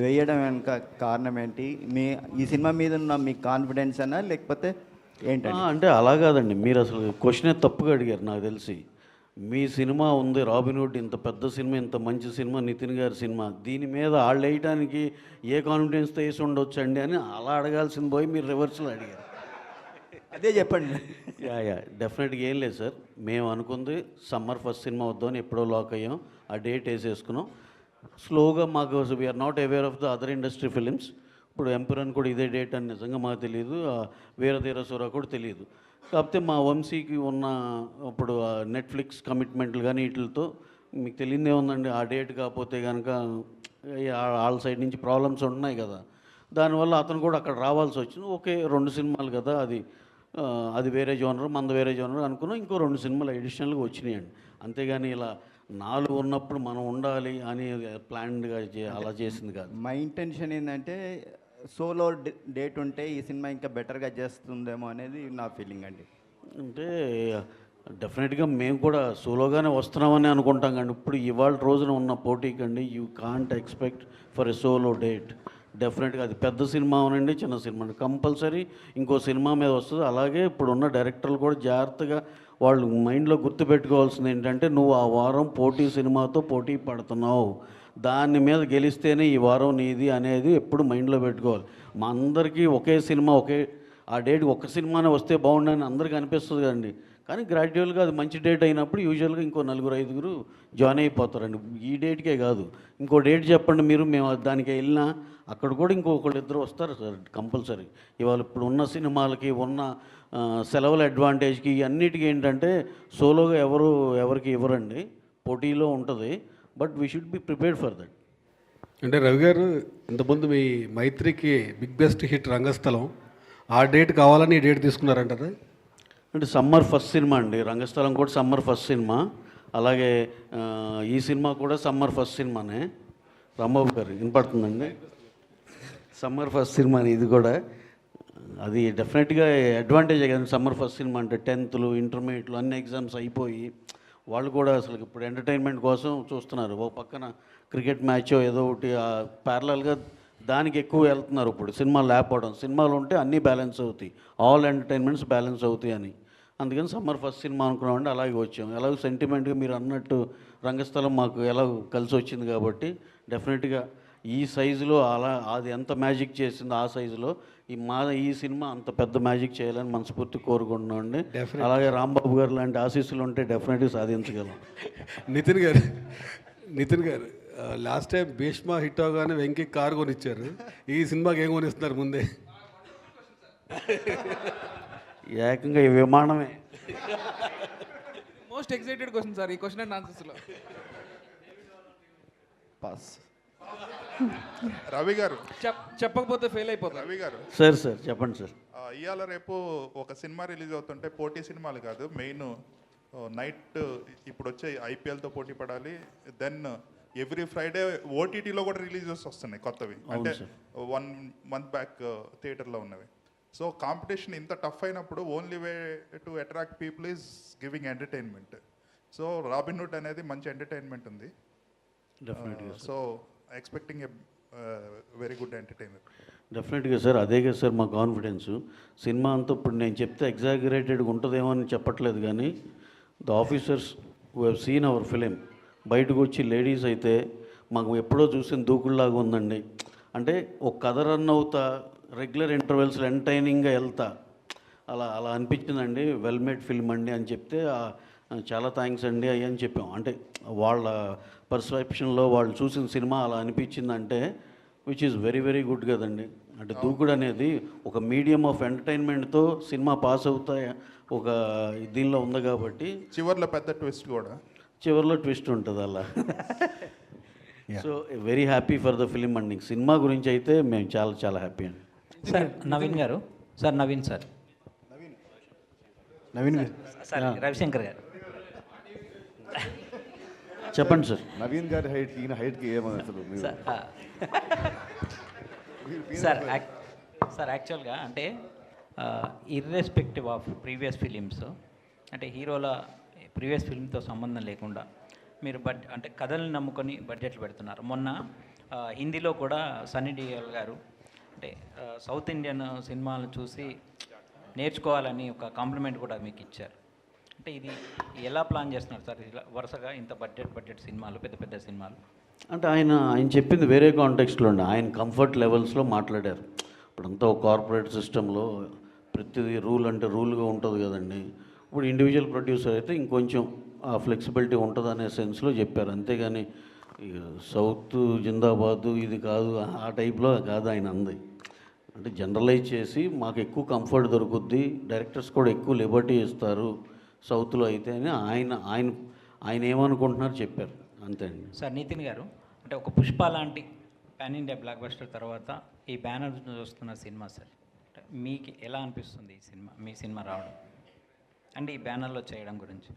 వేయడం వెనుక కారణం ఏంటి? ఈ సినిమా మీద ఉన్న మీ కాన్ఫిడెన్స్ అనా లేకపోతే ఏంటంటే? అంటే అలా కాదండి, మీరు అసలు క్వశ్చనే తప్పుగా అడిగారు. నాకు తెలిసి మీ సినిమా ఉంది రాబిన్ హుడ్, ఇంత పెద్ద సినిమా, ఇంత మంచి సినిమా, నితిన్ గారి సినిమా, దీని మీద వాళ్ళు వేయటానికి ఏ కాన్ఫిడెన్స్తో వేసి ఉండొచ్చు అండి అని అలా అడగాల్సింది పోయి మీరు రివర్స్లో అడిగారు. అదే చెప్పండి. యా డెఫినెట్గా ఏం లేదు సార్, మేము అనుకుంది సమ్మర్ ఫస్ట్ సినిమా వద్దామని ఎప్పుడో లాక్ అయ్యాం, ఆ డేట్ వేసేసుకున్నాం. స్లోగా మాకు we are not aware of the other industry films. ఇప్పుడు ఎంపురన్ కూడా ఇదే డేట్ అని నిజంగా మాకు తెలియదు, వీరధీర సూర కూడా తెలియదు. కాకపోతే మా వంశీకి ఉన్న ఇప్పుడు నెట్ఫ్లిక్స్ కమిట్మెంట్లు కానీ వీటితో మీకు తెలియదే ఉందండి, ఆ డేట్ కాకపోతే కనుక వాళ్ళ సైడ్ నుంచి ప్రాబ్లమ్స్ ఉన్నాయి కదా, దానివల్ల అతను కూడా అక్కడ రావాల్సి వచ్చింది. ఓకే 2 సినిమాలు కదా, అది వేరే జోనర్, మంద వేరే జోనర్ అనుకున్నాం, ఇంకో 2 సినిమాలు అడిషనల్గా వచ్చినాయండి. అంతేగాని ఇలా 4 ఉన్నప్పుడు మనం ఉండాలి అని ప్లాన్డ్గా అలా చేసింది కాదు. మా ఇంటెన్షన్ ఏంటంటే సోలో డేట్ ఉంటే ఈ సినిమా ఇంకా బెటర్గా చేస్తుందేమో అనేది నా ఫీలింగ్ అండి. అంటే డెఫినెట్గా మేము కూడా సోలోగానే వస్తున్నామని అనుకుంటాం కానీ ఇప్పుడు ఇవాళ రోజున ఉన్న పోటీకి అండి you can't expect for a solo date. డెఫినెట్గా అది పెద్ద సినిమా అవనండి చిన్న సినిమా కంపల్సరీ ఇంకో సినిమా మీద వస్తుంది. అలాగే ఇప్పుడున్న డైరెక్టర్లు కూడా జాగ్రత్తగా వాళ్ళు మైండ్లో గుర్తుపెట్టుకోవాల్సింది ఏంటంటే నువ్వు ఆ వారం పోటీ సినిమాతో పోటీ పడుతున్నావు, దాని మీద గెలిస్తేనే ఈ వారం నీది అనేది ఎప్పుడు మైండ్లో పెట్టుకోవాలి. మా అందరికీ ఒకే సినిమా ఆ డేట్ ఒక్క సినిమానే వస్తే బాగుండని అందరికీ అనిపిస్తుంది కదండి, కానీ గ్రాడ్యువల్గా అది మంచి డేట్ అయినప్పుడు యూజువల్గా ఇంకో 4-5 జాయిన్ అయిపోతారండి. ఈ డేట్కే కాదు ఇంకో డేట్ చెప్పండి మీరు, మేము దానికి వెళ్ళినా అక్కడ కూడా ఇంకొకళ్ళిద్దరు వస్తారు సార్ కంపల్సరీ. ఇవాళ ఇప్పుడు ఉన్న సినిమాలకి ఉన్న సెలవుల అడ్వాంటేజ్కి అన్నిటికీ ఏంటంటే సోలోగా ఎవరికి ఇవ్వరండి, పోటీలో ఉంటుంది. But we should be prepared for that. అంటే రవి గారు ఇంతకుముందు మీ మైత్రికి బిగ్ బెస్ట్ హిట్ రంగస్థలం, ఆ డేట్ కావాలని ఈ డేట్ తీసుకున్నారంటారా? అంటే సమ్మర్ ఫస్ట్ సినిమా అండి, రంగస్థలం కూడా సమ్మర్ ఫస్ట్ సినిమా, అలాగే ఈ సినిమా కూడా సమ్మర్ ఫస్ట్ సినిమానే. రాంబాబు గారు వినపడుతుందండి, సమ్మర్ ఫస్ట్ సినిమా ఇది కూడా. అది డెఫినెట్గా అడ్వాంటేజే కదండి సమ్మర్ ఫస్ట్ సినిమా అంటే. 10th ఇంటర్మీడియట్లు అన్ని ఎగ్జామ్స్ అయిపోయి వాళ్ళు కూడా అసలు ఇప్పుడు ఎంటర్టైన్మెంట్ కోసం చూస్తున్నారు. ఓ పక్కన క్రికెట్ మ్యాచ్ ఏదో ఒకటి ప్యారలల్గా దానికి ఎక్కువ వెళ్తున్నారు. ఇప్పుడు సినిమాలు లేకపోవడం, సినిమాలు ఉంటే అన్నీ బ్యాలెన్స్ అవుతాయి, ఆల్ ఎంటర్టైన్మెంట్స్ బ్యాలెన్స్ అవుతాయి అని. అందుకని సమ్మర్ ఫస్ట్ సినిమా అనుకున్నామంటే అలాగే వచ్చాం. ఎలాగో సెంటిమెంట్గా మీరు అన్నట్టు రంగస్థలం మాకు ఎలా కలిసి వచ్చింది కాబట్టి డెఫినెట్గా ఈ సైజులో అది ఎంత మ్యాజిక్ చేసిందో ఆ సైజులో ఈ సినిమా అంత పెద్ద మ్యాజిక్ చేయాలని మనస్ఫూర్తి కోరుకుంటున్నాం అండి. అలాగే రాంబాబు గారు లాంటి ఆశీస్సులు ఉంటే డెఫినెట్గా సాధించగలం. నితిన్ గారు లాస్ట్ టైం భీష్మ హిట్ అవగానే వెంకీ కారు కొనిచ్చారు, ఈ సినిమాకి ఏం కొనిస్తున్నారు ముందే? ఏకంగా ఈ విమానమే. మోస్ట్ ఎక్సైటెడ్ క్వశ్చన్ సార్ ఈ క్వశ్చన్ అండ్ ఆన్సర్స్లో. పాస్. రవి గారు చెప్పకపోతే ఫెయిల్ అయిపోతారు. రవి గారు సార్ చెప్పండి సార్. ఇవాళ రేపు ఒక సినిమా రిలీజ్ అవుతుంటే పోటీ సినిమాలు కాదు, మెయిన్ నైట్ ఇప్పుడు వచ్చే ఐపీఎల్తో పోటీ పడాలి. దెన్ ఎవ్రీ ఫ్రైడే ఓటీటీలో కూడా రిలీజెస్ వస్తున్నాయి కొత్తవి, అంటే 1 month బ్యాక్ థియేటర్లో ఉన్నవి. సో కాంపిటీషన్ ఇంత టఫ్ అయినప్పుడు only way to attract people is giving entertainment. So Robinhood అనేది మంచి ఎంటర్టైన్మెంట్ ఉంది. So expecting a very good entertainer. డెఫినెట్గా సార్, అదే కదా సార్ మా కాన్ఫిడెన్స్. సినిమా అంతా ఇప్పుడు నేను చెప్తే ఎగ్జాగరేటెడ్గా ఉంటుందేమో అని చెప్పట్లేదు, కానీ the officers who have seen hour film బయటకు వచ్చి లేడీస్ అయితే మాకు ఎప్పుడో చూసిన దూకుల్లాగా ఉందండి. అంటే ఒక కథ రన్ అవుతా రెగ్యులర్ ఇంటర్వెల్స్లో ఎంటర్టైనింగ్గా వెళ్తా అలా అనిపించిందండి. వెల్ మేడ్ ఫిల్మ్ అండి అని చెప్తే చాలా థ్యాంక్స్ అండి అయ్యి అని చెప్పాం. అంటే వాళ్ళ పర్సెప్షన్లో వాళ్ళు చూసిన సినిమా అలా అనిపించిందంటే which is very very good కదండి. అంటే దూకుడు అనేది ఒక మీడియం ఆఫ్ ఎంటర్టైన్మెంట్తో సినిమా పాస్ అవుతా ఒక దీనిలో ఉంది కాబట్టి చివర్లో పెద్ద ట్విస్ట్ కూడా, చివరిలో ట్విస్ట్ ఉంటుంది అలా. So very happy for the film అండి. సినిమా గురించి అయితే మేము చాలా హ్యాపీ అండి. సార్ నవీన్ గారు, sir Naveen sir sir Ravishankar గారు చెప్పండి సార్. నవీన్ గారి హైట్కి ఈయన హైట్కి ఏమవుతుంది సార్ యాక్చువల్గా అంటే ఇర్రెస్పెక్టివ్ ఆఫ్ ప్రీవియస్ ఫిలిమ్స్, అంటే హీరోల ప్రీవియస్ ఫిల్మ్తో సంబంధం లేకుండా మీరు అంటే కథల్ని నమ్ముకొని బడ్జెట్లు పెడుతున్నారు. మొన్న హిందీలో కూడా సన్నీ డియోల్ గారు అంటే సౌత్ ఇండియన్ సినిమాలను చూసి నేర్చుకోవాలని ఒక కాంప్లిమెంట్ కూడా మీకు ఇచ్చారు. అంటే ఇది ఎలా ప్లాన్ చేస్తున్నారు సార్ ఇలా వరుసగా ఇంత బడ్జెట్ సినిమాలు, పెద్ద సినిమాలు? అంటే ఆయన చెప్పింది వేరే కాంటెక్స్ట్లో ఉండి ఆయన కంఫర్ట్ లెవెల్స్లో మాట్లాడారు. ఇప్పుడంతా ఒక కార్పొరేట్ సిస్టంలో ప్రతిదీ రూల్ అంటే రూల్గా ఉంటుంది కదండి. ఇప్పుడు ఇండివిజువల్ ప్రొడ్యూసర్ అయితే ఇంకొంచెం ఆ ఫ్లెక్సిబిలిటీ ఉంటుంది అనే సెన్స్లో చెప్పారు. అంతేగాని ఇక సౌత్ జిందాబాదు ఇది కాదు ఆ టైప్లో కాదు ఆయన అంది. అంటే జనరలైజ్ చేసి మాకు ఎక్కువ కంఫర్ట్ దొరుకుద్ది, డైరెక్టర్స్ కూడా ఎక్కువ లిబర్టీ ఇస్తారు సౌత్లో అయితే అని ఆయన ఏమనుకుంటున్నారు చెప్పారు, అంతే అండి. సార్ నితిన్ గారు, అంటే ఒక పుష్ప లాంటి పాన్ ఇండియా బ్లాక్ బస్టర్ తర్వాత ఈ బ్యానర్ చూస్తున్న సినిమా సార్, మీకు ఎలా అనిపిస్తుంది ఈ సినిమా, మీ సినిమా రావడం అంటే ఈ బ్యానర్లో చేయడం గురించి?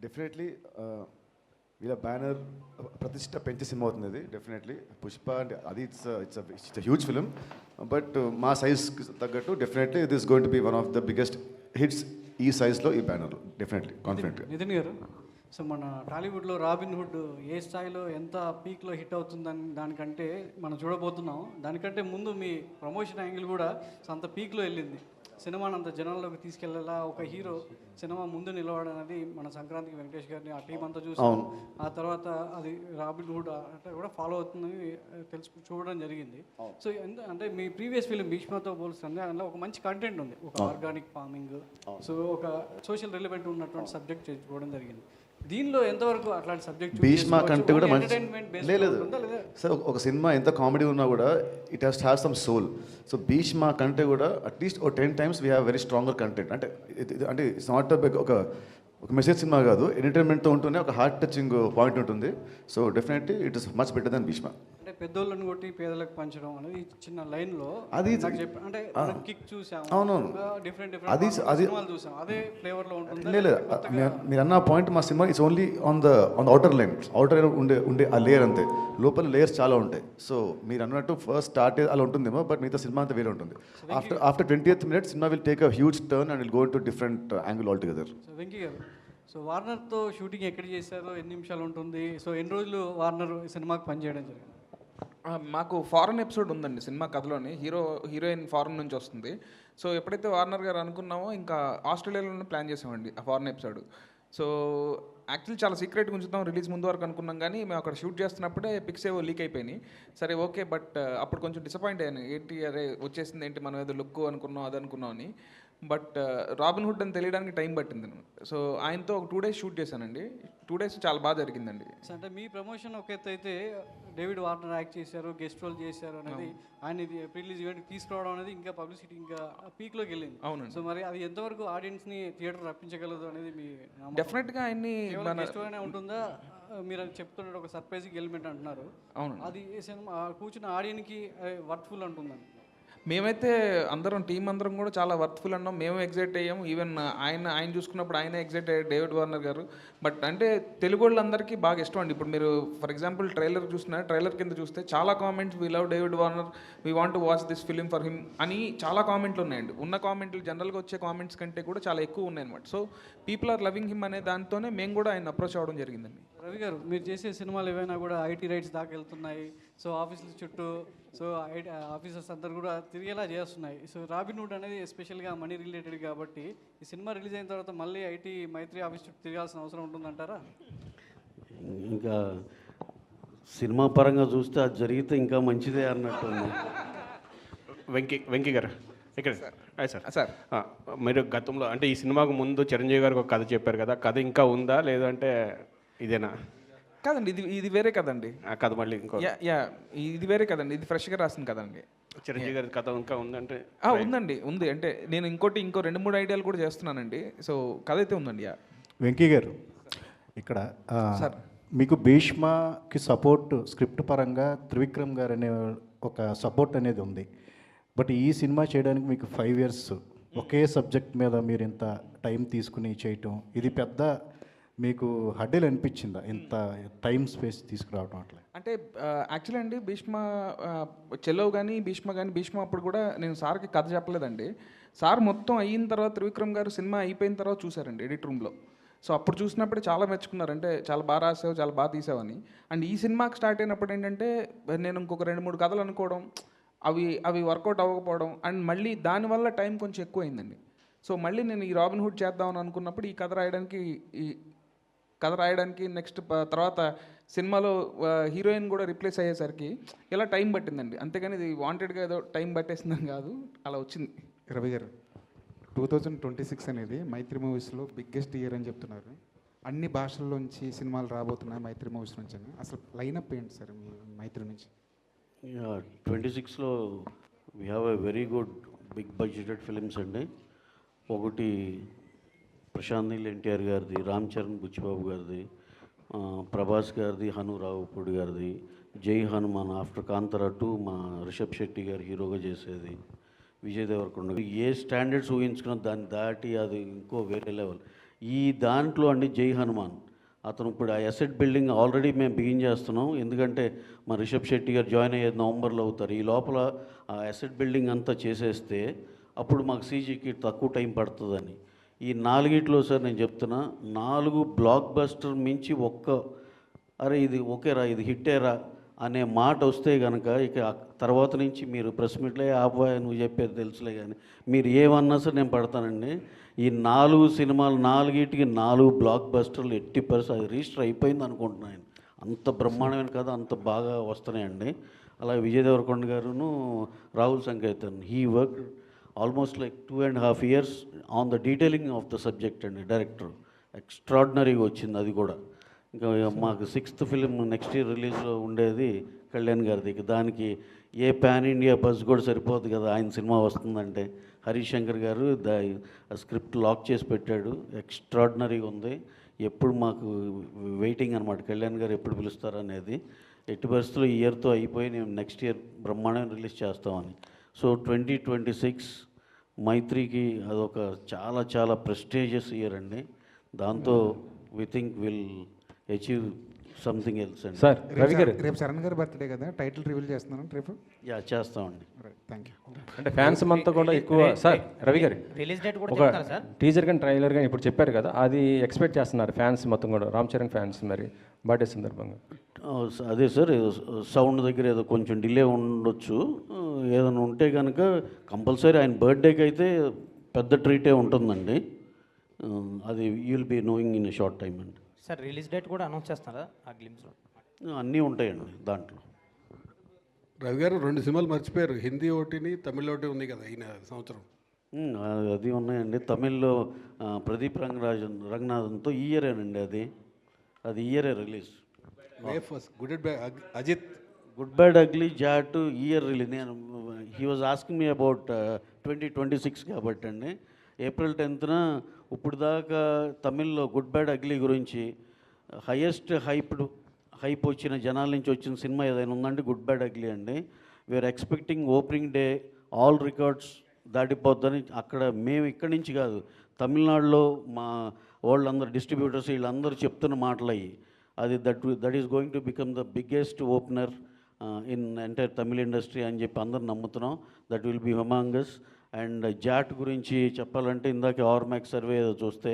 డెఫినెట్లీ వీళ్ళ బ్యానర్ ప్రతిష్ట పెంచే సినిమా అవుతుంది అది. డెఫినెట్లీ పుష్ప అంటే అది ఇట్స్ హ్యూజ్ ఫిలిం, బట్ మా సైజ్కి తగ్గట్టు definitely it is going to be one of the biggest hits ఈ సైజ్లో ఈ బ్యానర్లో. డెఫినెట్లీ కాన్ఫిడెంట్గా. నితిన్ గారు, సో మన టాలీవుడ్లో రాబిన్ హుడ్ ఏ స్థాయిలో ఎంత పీక్లో హిట్ అవుతుందని దానికంటే మనం చూడబోతున్నాం. దానికంటే ముందు మీ ప్రమోషన్ యాంగిల్ కూడా అంత పీక్లో వెళ్ళింది. సినిమాని అంత జనాల్లోకి తీసుకెళ్లేలా ఒక హీరో సినిమా ముందు నిలవడం అనేది మన సంక్రాంతికి వెంకటేష్ గారిని ఆ టీం అంతా చూసాం. ఆ తర్వాత అది రాబిన్ హుడ్ అంటే కూడా ఫాలో అవుతుందని చూడడం జరిగింది. సో అంటే మీ ప్రీవియస్ ఫిలిం భీష్మతో పోలుస్తుంది, అందులో ఒక మంచి కంటెంట్ ఉంది, ఒక ఆర్గానిక్ ఫార్మింగ్, సో ఒక సోషల్ రిలవెంట్ ఉన్నటువంటి సబ్జెక్ట్ చూడడం జరిగింది. దీనిలో ఎంతవరకు అట్లాంటి సబ్జెక్ట్ భీష్మ కంటే కూడా మంచి లేదు సార్. ఒక సినిమా ఎంత కామెడీ ఉన్నా కూడా it has some soul. So Bheeshma కంటే కూడా అట్లీస్ట్ ఒక 10 times we have very stronger content. అంటే ఇట్స్ నాట్ ఒక మెసేజ్ సినిమా కాదు, ఎంటర్టైన్మెంట్తో ఉంటూనే ఒక హార్ట్ టచింగ్ పాయింట్ ఉంటుంది. So definitely it is much better than Bheeshma. అంటే పెద్దోళ్ళని కొట్టి పేదలకు పంచడం అనేది చిన్న లైన్లో అది అంటే కిక్ చూసాము, అవునవును, డిఫరెంట్ అది సినిమాలు చూసాం, అదే ఫ్లేవర్లో ఉంటుంది. లేదు మీరు అన్న పాయింట్, మా cinema it's only on the outer line. Outer line ఉండే ఆ లేయర్ అంతే, లోపల లేయర్స్ చాలా ఉంటాయి. సో మీరు అన్నట్టు ఫస్ట్ స్టార్ట్ అలా ఉంటుందేమో, బట్ మిగతా సినిమా అంతా వేరే ఉంటుంది. After 20th minute cinema will take a huge turn and will go to different angle all together. So Venky గారు, సో వార్నర్తో షూటింగ్ ఎక్కడ చేశారో, ఎన్ని నిమిషాలు ఉంటుంది, సో ఎన్ని రోజులు వార్నర్ సినిమాకి పనిచేయడం జరిగింది? మాకు ఫారెన్ ఎపిసోడ్ ఉందండి సినిమా కథలోని. హీరోయిన్ ఫారెన్ నుంచి వస్తుంది. సో ఎప్పుడైతే వార్నర్ గారు అనుకున్నామో ఇంకా ఆస్ట్రేలియాలోనే ప్లాన్ చేసామండి ఆ ఫారెన్ ఎపిసోడ్. సో యాక్చువల్లీ చాలా సీక్రెట్గా ఉంచుతాం రిలీజ్ ముందు వరకు అనుకున్నాం, కానీ మేము అక్కడ షూట్ చేస్తున్నప్పుడే పిక్స్ ఏవో లీక్ అయిపోయినాయి. సరే ఓకే, బట్ అప్పుడు కొంచెం డిసప్పాయింట్ అయ్యాను. ఏంటి అరే వచ్చేసింది ఏంటి, మనం ఏదో లుక్ అనుకున్నాం అది అనుకున్నాం అని. బట్ రాబిన్ హుడ్ అని తెలియడానికి టైం పట్టింది. సో ఆయనతో ఒక 2 days షూట్ చేశానండి. 2 days చాలా బాగా జరిగిందండి. అంటే మీ ప్రమోషన్ ఒక ఎత్తు అయితే, డేవిడ్ వార్నర్ యాక్ట్ చేశారు, గెస్ట్ రోల్ చేశారు అనేది, ఆయన ప్రిలీజ్ ఈవెంట్కి తీసుకురావడం అనేది ఇంకా పబ్లిసిటీ ఇంకా పీక్లోకి వెళ్ళింది. అవునండి. సో మరి అది ఎంతవరకు ఆడియన్స్ని థియేటర్ రప్పించగలదు అనేది మీ డెఫినెట్గా ఆయన్ని ఉంటుందా? మీరు అది చెప్తున్నారు ఒక సర్ప్రైజింగ్ ఎలిమెంట్ అంటున్నారు. అవును, అది సినిమా కూర్చున్న ఆడియన్కి వర్త్ఫుల్ అంటుందండి. మేమైతే అందరం టీం అందరం కూడా చాలా వర్త్ఫుల్ అన్నాం. మేము ఎగ్జైట్ అయ్యాము. ఈవెన్ ఆయన చూసుకున్నప్పుడు ఆయన ఎగ్జైట్ అయ్యారు, డేవిడ్ వార్నర్ గారు. బట్ అంటే తెలుగు వాళ్ళందరికీ బాగా ఇష్టం అండి. ఇప్పుడు మీరు ఫర్ ఎగ్జాంపుల్ ట్రైలర్ చూసిన, ట్రైలర్ కింద చూస్తే చాలా comments, we love David Warner, we want to watch this film for him అని చాలా కామెంట్లు ఉన్నాయండి. ఉన్న కామెంట్లు జనరల్గా వచ్చే కామెంట్స్ కంటే కూడా చాలా ఎక్కువ ఉన్నాయి అనమాట. So people are loving him అనే దాంతోనే మేము కూడా ఆయన అప్రోచ్ అవ్వడం జరిగిందండి. రవి గారు, మీరు చేసే సినిమాలు ఏవైనా కూడా ఐటీ రైట్స్ దాకా వెళ్తున్నాయి. సో ఆఫీసుల చుట్టూ సో ఆఫీసర్స్ అందరు కూడా తిరిగేలా చేస్తున్నాయి. సో రాబిన్ హుడ్ అనేది ఎస్పెషల్గా మనీ రిలేటెడ్ కాబట్టి ఈ సినిమా రిలీజ్ అయిన తర్వాత మళ్ళీ ఐటీ మైత్రి ఆఫీస్ చుట్టూ తిరగాల్సిన అవసరం ఉంటుందంటారా? ఇంకా సినిమా పరంగా చూస్తే అది జరిగితే ఇంకా మంచిదే అన్నట్టు. వెంకీ గారు ఇక్కడ సార్ మీరు గతంలో అంటే ఈ సినిమాకు ముందు చిరంజీవి గారికి ఒక కథ చెప్పారు కదా, కథ ఇంకా ఉందా లేదంటే ఇదేనా? కాదండి, ఇది వేరే కదండి. కథ మళ్ళీ ఇంకో ఇది వేరే కదండి, ఇది ఫ్రెష్గా రాసింది కదండి. చిరంజీవి గారి కథ ఇంకా ఉందంటే? ఉందండి, ఉంది. అంటే నేను ఇంకో 2-3 ఐడియాలు కూడా చేస్తున్నానండి. సో కథ అయితే ఉందండి. వెంకీ గారు, ఇక్కడ మీకు భీష్మకి సపోర్ట్ స్క్రిప్ట్ పరంగా త్రివిక్రమ్ గారు అనే ఒక సపోర్ట్ అనేది ఉంది. బట్ ఈ సినిమా చేయడానికి మీకు 5 years ఒకే సబ్జెక్ట్ మీద మీరు ఇంత టైం తీసుకుని చేయటం, ఇది పెద్ద మీకు హడ్డీలు అనిపించిందా ఇంత టైం స్పేస్ తీసుకురావడం? అట్లా అంటే యాక్చువల్లీ అండి, చెల్లో కానీ భీష్మ అప్పుడు కూడా నేను సార్కి కథ చెప్పలేదండి. సార్ మొత్తం అయిన తర్వాత త్రివిక్రమ్ గారు సినిమా అయిపోయిన తర్వాత చూసారండి ఎడిట్ రూమ్లో. సో అప్పుడు చూసినప్పుడు చాలా మెచ్చుకున్నారు, అంటే చాలా బాగా రాసావు, చాలా బాగా తీసావని. అండ్ ఈ సినిమాకి స్టార్ట్ అయినప్పుడు ఏంటంటే నేను ఇంకొక 2-3 కథలు అనుకోవడం, అవి వర్కౌట్ అవ్వకపోవడం, అండ్ మళ్ళీ దానివల్ల టైం కొంచెం ఎక్కువ అయిందండి. సో మళ్ళీ నేను ఈ రాబిన్ హుడ్ చేద్దామని అనుకున్నప్పుడు ఈ కథ రాయడానికి కథ రాయడానికి నెక్స్ట్ తర్వాత సినిమాలో హీరోయిన్ కూడా రిప్లేస్ అయ్యేసరికి ఇలా టైం పట్టిందండి. అంతేగాని ఇది వాంటెడ్గా ఏదో టైం పట్టేసిందని కాదు, అలా వచ్చింది. రవి గారు 2026 అనేది మైత్రి మూవీస్లో బిగ్గెస్ట్ ఇయర్ అని చెప్తున్నారు. అన్ని భాషల్లోంచి సినిమాలు రాబోతున్నాయి మైత్రి మూవీస్ నుంచి అని. అసలు లైనప్ ఏంటి సార్ మీ మైత్రి నుంచి? 26లో we have a very good big budgeted films అండి. ఒకటి ప్రశాంత్ నీల్ ఎన్టీఆర్ గారిది, రామ్ చరణ్ బుచ్చిబాబు గారిది, ప్రభాస్ గారిది, హను రావుపూడి గారిది, జై హనుమాన్ ఆఫ్టర్ కాంతారా 2 మా రిషబ్ శెట్టి గారు హీరోగా చేసేది, విజయ్ దేవరకొండ. ఏ స్టాండర్డ్స్ ఊహించుకున్న దాన్ని దాటి అది ఇంకో వేరే లెవెల్. ఈ దాంట్లో అండి జై హనుమాన్ అతను ఇప్పుడు ఆ అసెట్ బిల్డింగ్ ఆల్రెడీ మేము బిగిన్ చేస్తున్నాం. ఎందుకంటే మా రిషబ్ శెట్టి గారు జాయిన్ అయ్యేది నవంబర్లో అవుతారు. ఈ లోపల ఆ అసెట్ బిల్డింగ్ అంతా చేసేస్తే అప్పుడు మాకు సీజీకి తక్కువ టైం పడుతుందని. ఈ 4 సార్ నేను చెప్తున్నా, 4 బ్లాక్ బస్టర్ మించి అరే ఇది ఓకేరా ఇది హిట్టేరా అనే మాట వస్తే కనుక ఇక తర్వాత నుంచి మీరు ప్రెస్ మీట్లో ఆపోయా నువ్వు చెప్పేది తెలుసులే కానీ మీరు ఏమన్నా సరే నేను పడతానండి. ఈ 4 సినిమాలు 4 బ్లాక్ బస్టర్లు 80% అది రిజిస్టర్ అయిపోయింది అనుకుంటున్నాను. అంత బ్రహ్మాండమైన కథ అంత బాగా వస్తున్నాయండి. అలాగే విజయ్ దేవరకొండ గారును Rahul Sankrityan he work almost like 2.5 years on the detailing of the subject అండి. డైరెక్టర్ ఎక్స్ట్రాడినరీగా వచ్చింది అది కూడా. ఇంకా మాకు 6th ఫిలిం నెక్స్ట్ ఇయర్ రిలీజ్లో ఉండేది కళ్యాణ్ గారిది. దానికి ఏ పాన్ ఇండియా బస్ కూడా సరిపోదు కదా ఆయన సినిమా వస్తుందంటే. హరీష్ శంకర్ గారు స్క్రిప్ట్ లాక్ చేసి పెట్టాడు. ఎక్స్ట్రాడినరీగా ఉంది. ఎప్పుడు మాకు వెయిటింగ్ అనమాట కళ్యాణ్ గారు ఎప్పుడు పిలుస్తారు అనేది. ఎట్టి పరిస్థితుల్లో ఈ ఇయర్తో అయిపోయి నేను నెక్స్ట్ ఇయర్ బ్రహ్మాండం రిలీజ్ చేస్తామని. సో 2026 మైత్రికి అదొక చాలా చాలా ప్రెస్టీజియస్ ఇయర్ అండి. దాంతో we think will achieve something else అండి. సార్ రవి గారు రేపు చరణ్ గారు బర్త్డే కదా, టైటిల్ రివీల్ చేస్తున్నాను రేపు. యా చేస్తామండి. Thank you. అంటే ఫ్యాన్స్ అంతా కూడా ఎక్కువ సార్ రవి గారు రిలీజ్ డేట్ కూడా ఒక చెప్తారా సార్? టీజర్ కానీ ట్రైలర్ కానీ ఇప్పుడు చెప్పారు కదా, అది ఎక్స్పెక్ట్ చేస్తున్నారు ఫ్యాన్స్ మొత్తం కూడా, రామ్ చరణ్ ఫ్యాన్స్ మరి బర్త్డే సందర్భంగా. అదే సార్ సౌండ్ దగ్గర ఏదో కొంచెం డిలే ఉండొచ్చు. ఏదైనా ఉంటే కనుక కంపల్సరీ ఆయన బర్త్డేకి అయితే పెద్ద ట్రీటే ఉంటుందండి. అది you will be knowing in a short time అండి. సార్ రిలీజ్ డేట్ కూడా అనౌన్స్ చేస్తారా ఆ గ్లిమ్స్లో? అన్నీ ఉంటాయండి దాంట్లో. రవి గారు 2 సినిమాలు మర్చిపోయారు, హిందీ ఒకటిని తమిళ ఒకటి ఉంది కదా ఈ సంవత్సరం. అది ఉన్నాయండి. తమిళ్లో ప్రదీప్ రంగనాథన్తో ఈ ఇయరేనండి. అది ఇయరే release. May first Ajith good bad ugly Jaat year release. నేను he was asking me about 2026 కాబట్టి అండి. April 10th ఇప్పుడు దాకా తమిళ్లో గుడ్ బ్యాడ్ అగ్లీ గురించి హైయెస్ట్ హైప్ వచ్చిన జనాల నుంచి వచ్చిన సినిమా ఏదైనా ఉందంటే గుడ్ బ్యాడ్ అగ్లీ అండి. We're expecting opening day all records దాటిపోద్దని. అక్కడ మేము ఇక్కడి నుంచి కాదు, తమిళనాడులో మా వాళ్ళందరూ డిస్ట్రిబ్యూటర్స్ వీళ్ళందరూ చెప్తున్న మాటలు అయ్యి. అది that is going to become the biggest opener in entire Tamil industry అని చెప్పి అందరూ నమ్ముతున్నాం. That will be humongous. And Jaat గురించి చెప్పాలంటే ఇందాక ఆర్మాక్స్ సర్వే ఏదో చూస్తే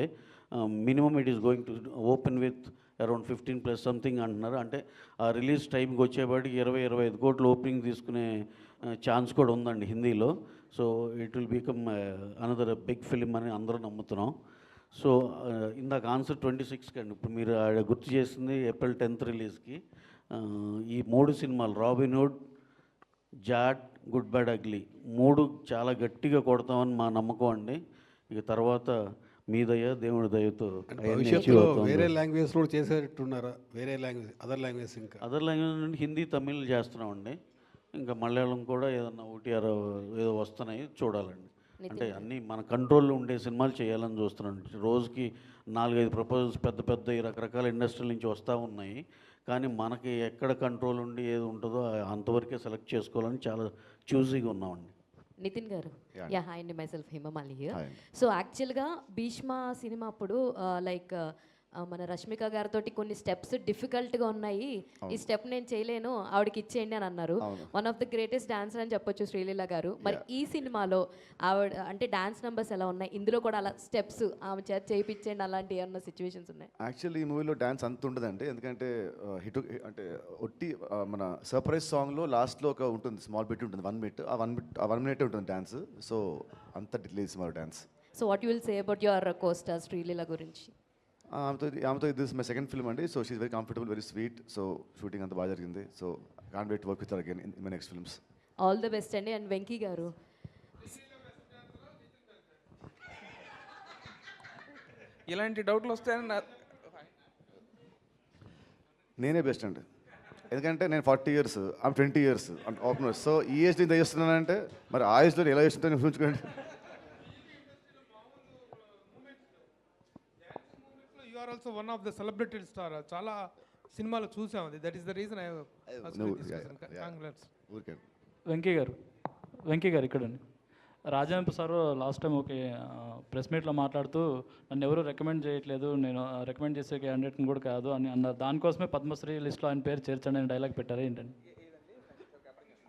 minimum it is going to open with around 15+ something అంటున్నారు. అంటే ఆ రిలీజ్ టైంకి వచ్చేపాటికి 20-25 కోట్లు ఓపెనింగ్ తీసుకునే ఛాన్స్ కూడా ఉందండి హిందీలో. So it will become another big film అని అందరూ నమ్ముతున్నాం. సో ఇందాక ఆన్సర్ 26కి అండి. ఇప్పుడు మీరు గుర్తు చేసింది April 10th రిలీజ్కి. ఈ 3 సినిమాలు Robinhood, Jaat, good bad ugly 3 చాలా గట్టిగా కొడతామని మా నమ్మకం అండి. ఇక తర్వాత మీ దయ దేవుడి దయతో భవిష్యత్తులో వేరే లాంగ్వేజ్లో చేసేట్టున్నారా? వేరే లాంగ్వేజ్ అదర్ లాంగ్వేజ్ నుండి హిందీ తమిళ్ చేస్తున్నామండి. ఇంకా మలయాళం కూడా ఏదన్నా ఒకటి ఏదో వస్తున్నాయి చూడాలండి. అంటే అన్నీ మన కంట్రోల్లో ఉండే సినిమాలు చేయాలని చూస్తున్నాను. రోజుకి 4-5 ప్రపోజల్స్ పెద్ద రకరకాల ఇండస్ట్రీల నుంచి వస్తూ ఉన్నాయి. కానీ మనకి ఎక్కడ కంట్రోల్ ఉండి ఏది ఉంటుందో అంతవరకే సెలెక్ట్ చేసుకోవాలని చాలా చూజీగా ఉన్నామండి. నితిన్ గారు, యా హాయ్ అండి, మైసెల్ఫ్ హేమమాలి హియర్. సో యాక్చువల్గా భీష్మ సినిమా అప్పుడు లైక్ మన రష్మిక గారితో కొన్ని స్టెప్స్ డిఫికల్ట్గా ఉన్నాయి, ఈ స్టెప్ నేను చేయలేను ఆవిడకి ఇచ్చేయండి అని అన్నారు. One of the greatest dancer అని చెప్పొచ్చు శ్రీలీల గారు. మరి ఈ సినిమాలో ఆవిడ అంటే డాన్స్ నెంబర్స్ ఎలా ఉన్నాయి, ఇందులో కూడా అలా స్టెప్స్ ఆమె చేత చేయించండి అలాంటి ఏమన్నా సిచ్యువేషన్స్ ఉన్నాయి? యాక్చువల్లీ ఈ మూవీలో డాన్స్ అంత ఉండదండి. ఎందుకంటే అంటే ఒట్టి మన సర్ప్రైజ్ సాంగ్లో లాస్ట్లో ఒక ఉంటుంది, స్మాల్ బిట్ ఉంటుంది, 1 minute. ఆ 1 minute ఉంటుంది డాన్స్. సో అంత లేదు cinema dance. So what you will say about your costar Sreeleela గురించి? ఆమెతో దిస్ మై సెకండ్ ఫిల్మ్ అండి. So she very comfortable, very sweet. So shooting అంతా బాగా జరిగింది. So can't wait to work with her again in my next films. All the best అండి. And Venky garu, ఇలాంటి డౌట్లు వస్తాయని నేనే బెస్ట్ అండి, ఎందుకంటే నేను 40 years, I'm 20 years opener. So ఈ ఏజ్ ఇంత చేస్తున్నానంటే మరి ఆ ఏజ్లో ఎలా చేస్తుంటే ఊహించుకోండి. You are also one of the celebrity star. చాలా సినిమాలు చూసాం, అది that is the reason I Venky garu ఇక్కడండి. రాజాంపు సార్ లాస్ట్ టైం ఒక ప్రెస్ మీట్లో మాట్లాడుతూ నన్ను ఎవరు రికమెండ్ చేయట్లేదు, నేను రికమెండ్ చేసే క్యాండిడేట్ని కూడా కాదు అని అన్నారు. దానికోసమే పద్మశ్రీ లిస్ట్లో ఆయన పేరు చేర్చండి అని డైలాగ్ పెట్టారు ఏంటండి?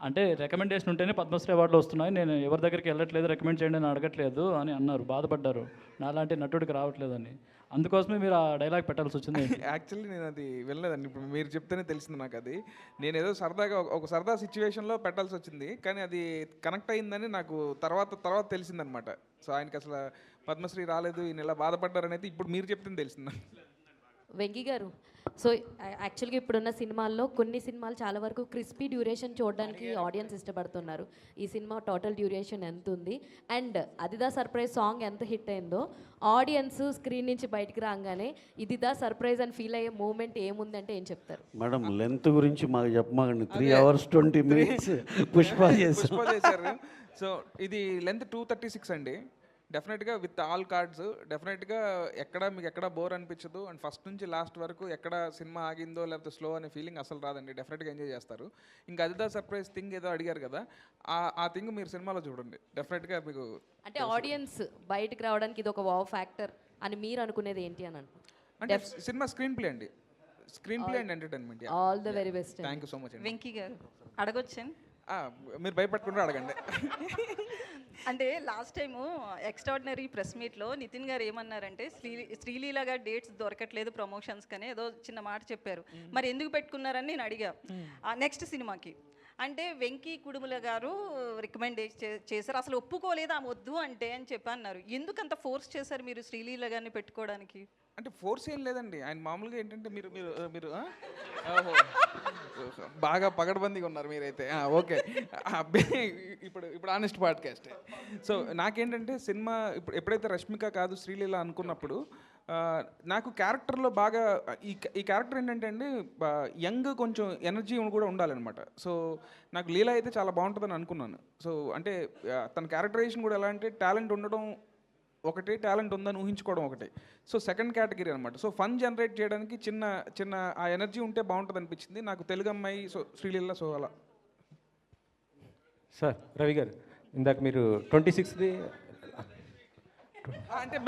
అంటే రికమెండేషన్ ఉంటేనే పద్మశ్రీ అవార్డులు వస్తున్నాయి, నేను ఎవరి దగ్గరికి వెళ్ళట్లేదు, రికమెండ్ చేయండి అని అడగట్లేదు అని అన్నారు, బాధపడ్డారు. నాలాంటి నటుడికి రావట్లేదని. అందుకోసమే మీరు ఆ డైలాగ్ పెట్టాల్సి వచ్చింది. యాక్చువల్లీ నేను అది వెళ్ళలేదండి, ఇప్పుడు మీరు చెప్తేనే తెలిసింది నాకు. అది నేను ఏదో సరదాగా ఒక సరదా సిచ్యువేషన్లో పెట్టాల్సి వచ్చింది, కానీ అది కనెక్ట్ అయిందని నాకు తర్వాత తెలిసిందనమాట. సో ఆయనకి అసలు పద్మశ్రీ రాలేదు, ఈయన ఇలా బాధపడ్డారనేది ఇప్పుడు మీరు చెప్తేనే తెలిసింది. వెంకీ గారు, సో యాక్చువల్గా ఇప్పుడున్న సినిమాల్లో కొన్ని సినిమాలు చాలా వరకు క్రిస్పీ డ్యూరేషన్ చూడడానికి ఆడియన్స్ ఇష్టపడుతున్నారు. ఈ సినిమా టోటల్ డ్యూరేషన్ ఎంత ఉంది, అండ్ అదిదా సర్ప్రైజ్ సాంగ్ ఎంత హిట్ అయిందో ఆడియన్స్ స్క్రీన్ నుంచి బయటకు రాగానే ఇదిదా సర్ప్రైజ్ అని ఫీల్ అయ్యే మూమెంట్ ఏముందంటే ఏం చెప్తారు? మేడం లెంత్ గురించి మాకు చెప్పమాకండి. 3 hours 20 minutes పుష్ప చేశారు. సో ఇది లెంత్ 236 అండి. డెఫినెట్గా విత్ ఆల్ కార్డ్స్ డెఫినెట్గా మీకు ఎక్కడ బోర్ అనిపించదు. అండ్ ఫస్ట్ నుంచి లాస్ట్ వరకు ఎక్కడ సినిమా ఆగిందో లేకపోతే స్లో అనే ఫీలింగ్ అసలు రాదండి. డెఫినెట్గా ఎంజాయ్ చేస్తారు. ఇంకా అదిదా సర్ప్రైజ్ థింగ్ ఏదో అడిగారు కదా, ఆ థింగ్ మీరు సినిమాలో చూడండి, డెఫినెట్గా మీకు. అంటే ఆడియన్స్ బయటకు రావడానికి ఇది ఒక వావ్ ఫ్యాక్టర్ అని మీరు అనుకునేది ఏంటి అని అంటే సినిమా స్క్రీన్ ప్లే అండి, screen play and entertainment. All the very best. Thank you so much. Venky గారు అడగొచ్చాను, మీరు భయపడకుండా అడగండి. అంటే లాస్ట్ టైము ఎక్స్ట్రాడినరీ ప్రెస్ మీట్లో నితిన్ గారు ఏమన్నారంటే శ్రీలీల గారు డేట్స్ దొరకట్లేదు ప్రమోషన్స్ కానీ ఏదో చిన్న మాట చెప్పారు. మరి ఎందుకు పెట్టుకున్నారని నేను అడిగా నెక్స్ట్ సినిమాకి. అంటే వెంకీ కుడుముల గారు రికమెండ్ చేశారు, అసలు ఒప్పుకోలేదు ఆమె వద్దు అంటే అని చెప్పి అన్నారు. ఎందుకు అంత ఫోర్స్ చేశారు మీరు శ్రీలీల గారిని పెట్టుకోవడానికి? అంటే ఫోర్స్ ఏం లేదండి, ఆయన మామూలుగా ఏంటంటే మీరు బాగా పగడబందీగా ఉన్నారు మీరైతే. ఓకే, ఇప్పుడు ఆనెస్ట్ పాడ్కాస్ట్. సో నాకేంటంటే సినిమా ఎప్పుడైతే రష్మిక కాదు శ్రీలీల అనుకున్నప్పుడు నాకు క్యారెక్టర్లో బాగా ఈ క్యారెక్టర్ ఏంటంటే అండి యంగ్ కొంచెం ఎనర్జీ కూడా ఉండాలన్నమాట. సో నాకు లీలా అయితే చాలా బాగుంటుందని అనుకున్నాను. సో అంటే తన క్యారెక్టరైజేషన్ కూడా ఎలా అంటే టాలెంట్ ఉండడం ఒకటి, టాలెంట్ ఉందని ఊహించుకోవడం ఒకటి. సో సెకండ్ కేటగిరీ అనమాట. సో ఫన్ జనరేట్ చేయడానికి చిన్న ఆ ఎనర్జీ ఉంటే బాగుంటుంది అనిపించింది నాకు. తెలుగు అమ్మాయి, సో శ్రీలీల, సో అలా. సార్ రవి గారు, ఇందాక మీరు 26th అంటే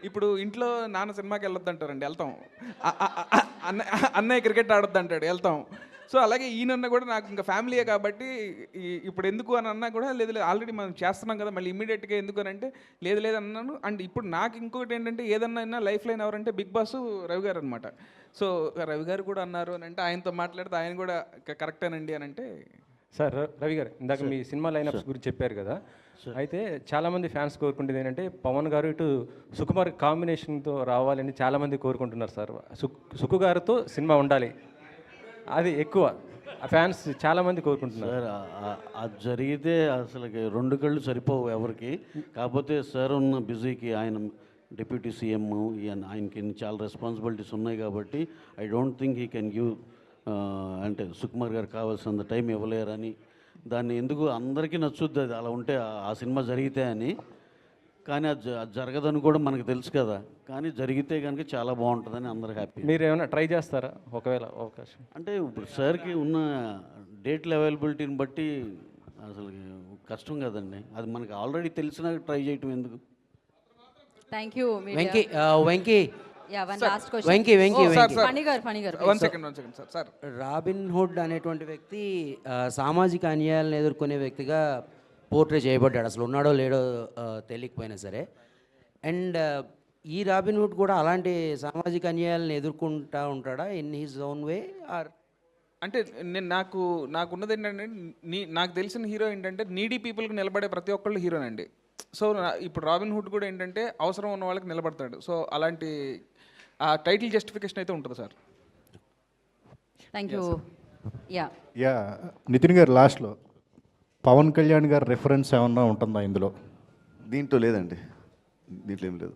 ఇప్పుడు ఇంట్లో నాన్న సినిమాకి వెళ్ళొద్దంటారండి, వెళ్తాం. అన్నయ్య క్రికెట్ ఆడొద్దు అంటాడు, వెళ్తాం. సో అలాగే ఈయనన్న కూడా నాకు ఇంకా ఫ్యామిలీయే కాబట్టి ఇప్పుడు ఎందుకు అని అన్నా కూడా లేదు ఆల్రెడీ మనం చేస్తున్నాం కదా మళ్ళీ ఇమీడియట్గా ఎందుకు అని అంటే లేదు అన్నాను. అండ్ ఇప్పుడు నాకు ఇంకొకటి ఏంటంటే ఏదన్నా లైఫ్ లైన్ ఎవరంటే బిగ్ బాస్ రవి గారు అనమాట. సో రవి గారు కూడా అన్నారు అని అంటే ఆయనతో మాట్లాడితే ఆయన కూడా కరెక్టేనండి అని అంటే. సార్ రవి గారు, ఇందాక మీ సినిమా లైనప్స్ గురించి చెప్పారు కదా, అయితే చాలామంది ఫ్యాన్స్ కోరుకుంటుంది ఏంటంటే పవన్ గారు ఇటు సుకుమార్ కాంబినేషన్తో రావాలని చాలామంది కోరుకుంటున్నారు సార్. సుకు గారితో సినిమా ఉండాలి, అది ఎక్కువ ఫ్యాన్స్ చాలామంది కోరుకుంటున్నారు. సార్ అది జరిగితే అసలు 2 కళ్ళు సరిపోవు ఎవరికి. కాకపోతే సార్ ఉన్న బిజీకి ఆయన డిప్యూటీ సీఎం, ఆయనకి చాలా రెస్పాన్సిబిలిటీస్ ఉన్నాయి కాబట్టి I don't think he can give అంటే సుకుమార్ గారు కావాల్సినంత టైం ఇవ్వలేరని. దాన్ని ఎందుకు అందరికీ నచ్చుద్ది అది అలా ఉంటే ఆ సినిమా జరిగితే అని. కానీ అది జరగదని కూడా మనకు తెలుసు కదా, కానీ జరిగితే కనుక చాలా బాగుంటుందని అందరు హ్యాపీ. మీరు ఏమైనా ట్రై చేస్తారా ఒకవేళ అవకాశం? అంటే ఇప్పుడు సార్కి ఉన్న డేట్ల అవైలబిలిటీని బట్టి అసలు కష్టం కదండి, అది మనకు ఆల్రెడీ తెలిసినా ట్రై చేయటం ఎందుకు. Thank you Venky robin hood అనేటువంటి వ్యక్తి సామాజిక అన్యాయాలను ఎదుర్కొనే వ్యక్తిగా పోర్ట్రే చేయబడ్డాడు, అసలు ఉన్నాడో లేడో తెలియకపోయినా సరే. అండ్ ఈ రాబిన్ హుడ్ కూడా అలాంటి సామాజిక అన్యాయాలను ఎదుర్కొంటా ఉంటాడా in his own way or? అంటే నాకున్నది ఏంటంటే నాకు తెలిసిన హీరో ఏంటంటే నీడీ పీపుల్కి నిలబడే ప్రతి ఒక్కళ్ళు హీరోనండి. సో ఇప్పుడు రాబిన్ హుడ్ కూడా ఏంటంటే అవసరం ఉన్న వాళ్ళకి నిలబడతాడు. సో అలాంటి ఆ టైటిల్ జస్టిఫికేషన్ అయితే ఉంటుంది sir. Thank you. Yeah Nithin garu లాస్ట్లో పవన్ కళ్యాణ్ గారు రెఫరెన్స్ ఏమన్నా ఉంటుందా ఇందులో? దీంట్లో లేదండి, దీంట్లో ఏం లేదు.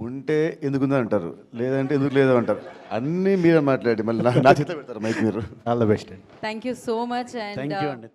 ఉంటే ఎందుకుందో అంటారు, లేదంటే ఎందుకు లేదో అంటారు. అన్నీ మీరే మాట్లాడి మళ్ళీ నా చేతిలో పెడతారు మైక్ మీరు. ఆల్ ద బెస్ట్ అండి. Thank you so much. And thank you అండి.